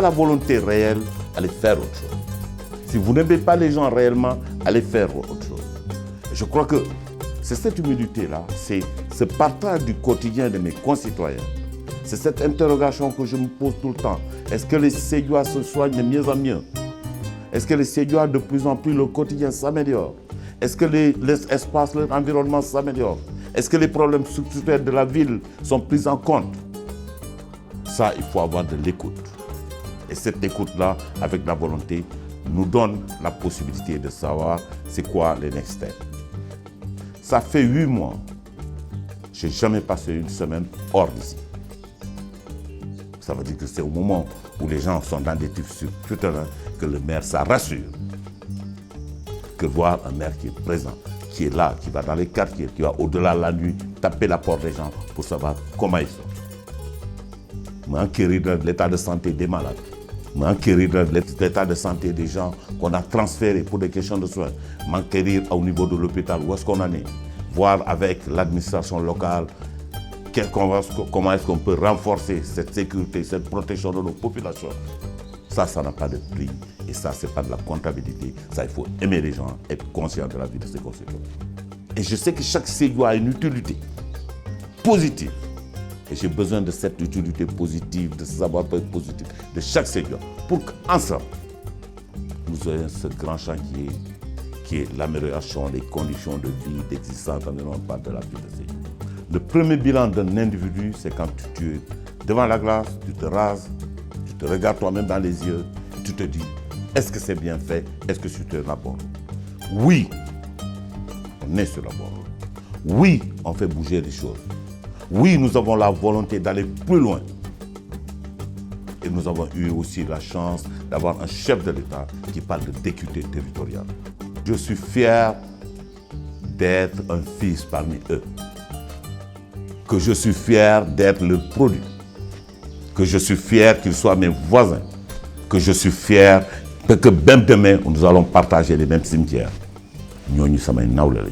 la volonté réelle, allez faire autre chose. Si vous n'aimez pas les gens réellement, allez faire autre chose. Et je crois que c'est cette humilité-là, c'est ce partage du quotidien de mes concitoyens. C'est cette interrogation que je me pose tout le temps. Est-ce que les Sédhiouas se soignent de mieux en mieux? Est-ce que les Sédhiouas, de plus en plus, le quotidien s'améliore? Est-ce que l'espace, l'environnement s'améliore? Est-ce que les problèmes structurels de la ville sont pris en compte? Ça, il faut avoir de l'écoute. Et cette écoute-là, avec la volonté, nous donne la possibilité de savoir c'est quoi les next steps. Ça fait 8 mois. Je n'ai jamais passé une semaine hors d'ici. Ça veut dire que c'est au moment où les gens sont dans des trucs sur Twitter que le maire, ça rassure. Que voir un maire qui est présent, qui est là, qui va dans les quartiers, qui va au-delà de la nuit, taper la porte des gens pour savoir comment ils sont. M'enquérir de l'état de santé des malades. M'enquérir de l'état de santé des gens qu'on a transférés pour des questions de soins. M'enquérir au niveau de l'hôpital, où est-ce qu'on en est. Voir avec l'administration locale comment est-ce qu'on peut renforcer cette sécurité, cette protection de nos populations. Ça n'a pas de prix. Et ça, ce n'est pas de la comptabilité. Ça, il faut aimer les gens, être conscient de la vie de ses concitoyens. Et je sais que chaque Sédhiouas a une utilité positive. Et j'ai besoin de cette utilité positive, de ce savoir-faire positif de chaque Sédhiouas pour qu'ensemble, nous ayons ce grand chantier qui est l'amélioration des conditions de vie, d'existence environnementale de la vie de Sédhiou. Le premier bilan d'un individu, c'est quand tu es devant la glace, tu te rases, tu te regardes toi-même dans les yeux, tu te dis, est-ce que c'est bien fait? Est-ce que je suis sur la bonne route? Oui, on est sur la bonne route. Oui, on fait bouger les choses. Oui, nous avons la volonté d'aller plus loin. Et nous avons eu aussi la chance d'avoir un chef de l'État qui parle d'équité territoriale. Je suis fier d'être un fils parmi eux. Que je suis fier d'être le produit. Que je suis fier qu'ils soient mes voisins. Que je suis fier que même demain, nous allons partager les mêmes cimetières. Nous sommes nawle.